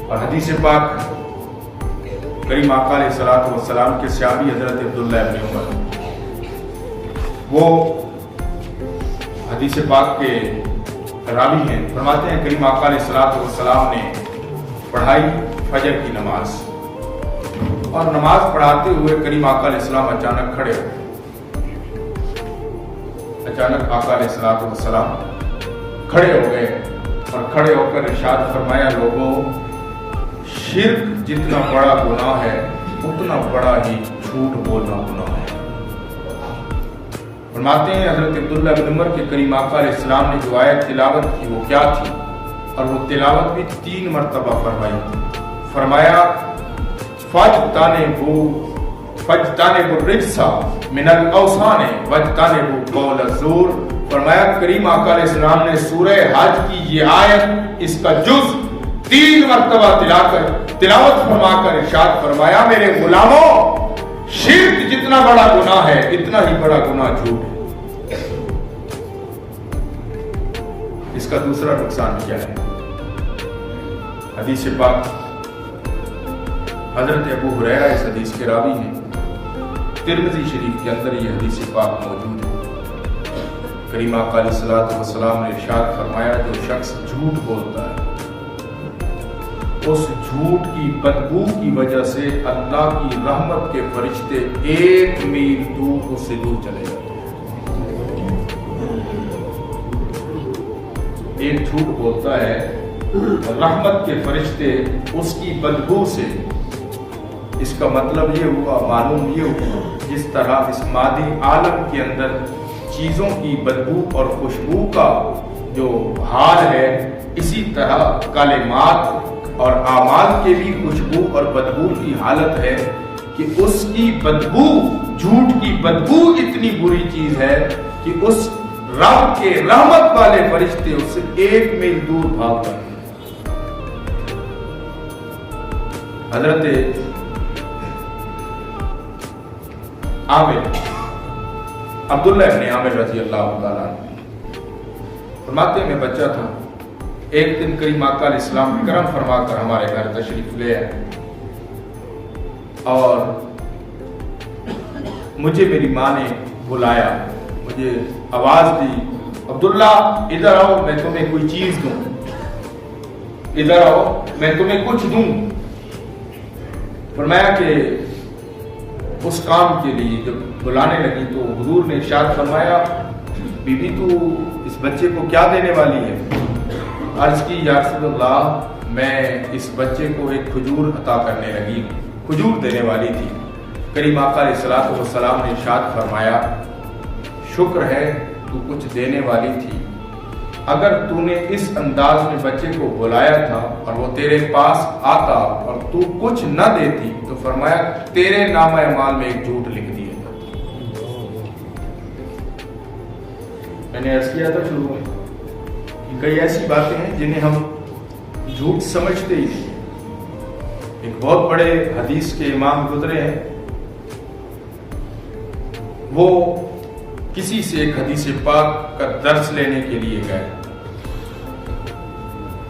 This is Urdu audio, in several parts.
اور حدیث پاک کریم آقا علیہ الصلوۃ والسلام کے صحابی حضرت عبداللہ ابن عمر، وہ حدیث پاک کے راوی ہیں، فرماتے ہیں کریم آقا علیہ الصلوۃ والسلام نے پڑھائی فجر کی نماز، اور نماز پڑھاتے ہوئے کریم آقا علیہ السلام اچانک کھڑے ہو گئے۔ اچانک آقا علیہ الصلوۃ والسلام کھڑے ہو گئے اور کھڑے ہو کر ارشاد فرمایا، لوگوں، شرک جتنا بڑا گناہ ہے اتنا بڑا ہی جھوٹ بولنا گناہ ہے۔ فرماتے ہیں حضرت عبداللہ بن عمر کے کریم آقا علیہ السلام نے جو آیت تلاوت کی وہ کیا تھی، اور وہ تلاوت بھی 3 مرتبہ فرمائی تھی۔ فرمایا فاجتنبوا الرجس من الاوثان واجتنبوا قول الزور۔ فرمایا کریم آقا علیہ السلام نے سورہ حج کی یہ آیت، اس کا جز 3 مرتبہ تلاوت فرما کر ارشاد فرمایا، میرے غلاموں، شرک جتنا بڑا گناہ ہے اتنا ہی بڑا گناہ جھوٹ ہے۔ اس کا دوسرا نقصان کیا ہے؟ حدیث پاک حضرت ابو ہریرہ اس حدیث کے راوی ہیں، ترمذی شریف کے اندر یہ حدیث پاک موجود ہے۔ کریم آقا علیہ الصلوۃ والسلام نے ارشاد فرمایا، جو شخص جھوٹ بولتا ہے اس جھوٹ کی بدبو کی وجہ سے اللہ کی رحمت کے فرشتے 1 میل دور اس سے دور چلے جاتے ہیں۔ ایک جھوٹ بولتا ہے، رحمت کے فرشتے اس کی بدبو سے، اس کا مطلب یہ ہوا، معلوم یہ ہوا، جس طرح اس مادی عالم کے اندر چیزوں کی بدبو اور خوشبو کا جو حال ہے، اسی طرح کلمات اور اعمال کے بھی خوشبو اور بدبو کی حالت ہے کہ اس کی بدبو، جھوٹ کی بدبو اتنی بری چیز ہے کہ اس رب کے رحمت والے فرشتے اس سے 1 میل دور بھاگ جاتے ہیں۔ حضرت عامر، عبداللہ ابن عامر رضی اللہ تعالیٰ عنہ فرماتے ہیں، میں بچہ تھا، ایک دن کریم آقا علیہ السلام کرم فرما کر ہمارے گھر تشریف لے آئے، اور مجھے میری ماں نے بلایا، مجھے آواز دی، عبداللہ ادھر آؤ میں تمہیں کوئی چیز دوں، ادھر آؤ میں تمہیں کچھ دوں۔ فرمایا کہ اس کام کے لیے جب بلانے لگی تو حضور نے ارشاد فرمایا، بی بی تو اس بچے کو کیا دینے والی ہے؟ عرض کی، یا رسول اللہ، میں اس بچے کو ایک کھجور عطا کرنے لگی، کھجور دینے والی تھی۔ کریم آقا علیہ الصلوۃ والسلام نے ارشاد فرمایا، شکر ہے تو کچھ دینے والی تھی، اگر تو نے اس انداز میں بچے کو بلایا تھا اور وہ تیرے پاس آتا اور تو کچھ نہ دیتی تو فرمایا تیرے نامہ اعمال میں ایک جھوٹ لکھ دیا جاتا۔ میں نے عرض کیا تھا شروع میں، کئی ایسی باتیں ہیں جنہیں ہم جھوٹ سمجھتے ہی نہیں۔ ایک بہت بڑے حدیث کے امام گزرے ہیں، وہ کسی سے ایک حدیث پاک کا درس لینے کے لیے گئے،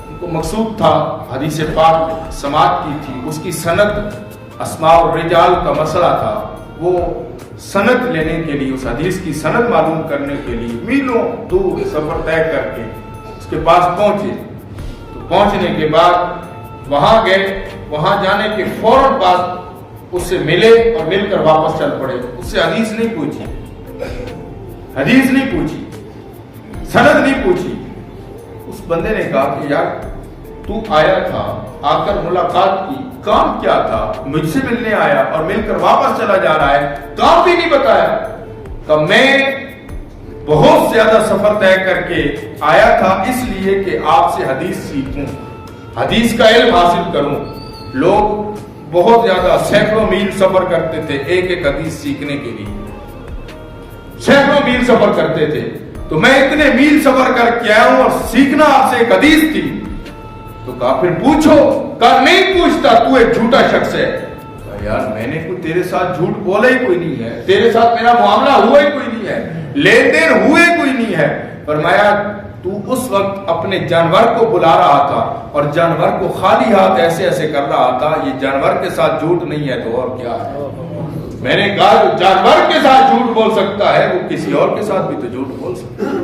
ان کو مقصود تھا، حدیث پاک سماعت کی تھی، اس کی سند، اسماء الرجال کا مسئلہ تھا، وہ سند لینے کے لیے، اس حدیث کی سند معلوم کرنے کے لیے میلوں دور سفر طے کر کے کے پاس پہنچے۔ تو پہنچنے کے بعد وہاں گئے، وہاں جانے کے فوراً بعد اس سے ملے اور مل کر واپس چل پڑے، اس سے حدیث نہیں پوچھی، حدیث نہیں پوچھی، سند نہیں پوچھی۔ اس بندے نے کہا کہ یار تو آیا تھا، آ کر ملاقات کی، کام کیا تھا؟ مجھ سے ملنے آیا اور مل کر واپس چلا جا رہا ہے، کام بھی نہیں بتایا۔ کہ میں بہت زیادہ سفر طے کر کے آیا تھا اس لیے کہ آپ سے حدیث سیکھوں، حدیث کا علم حاصل کروں۔ لوگ بہت زیادہ سینکڑوں میل سفر کرتے تھے ایک ایک حدیث سیکھنے کے لیے، سینکڑوں میل سفر کرتے تھے، تو میں اتنے میل سفر کر کے آیا ہوں اور سیکھنا آپ سے ایک حدیث تھی۔ تو کہا پھر پوچھو، کہا نہیں پوچھتا، تو ایک جھوٹا شخص ہے۔ کہا یار میں نے کوئی تیرے ساتھ جھوٹ بولا ہی کوئی نہیں ہے، تیرے ساتھ میرا معاملہ ہوا ہی کوئی نہیں ہے، لین دین ہوئے کوئی نہیں ہے۔ فرمایا تو اس وقت اپنے جانور کو بلا رہا تھا اور جانور کو خالی ہاتھ ایسے ایسے کر رہا تھا. یہ جانور کے ساتھ جھوٹ نہیں ہے تو اور کیا ہے؟ میں نے کہا جو جانور کے ساتھ جھوٹ بول سکتا ہے وہ کسی اور کے ساتھ بھی تو جھوٹ بول سکتا ہے.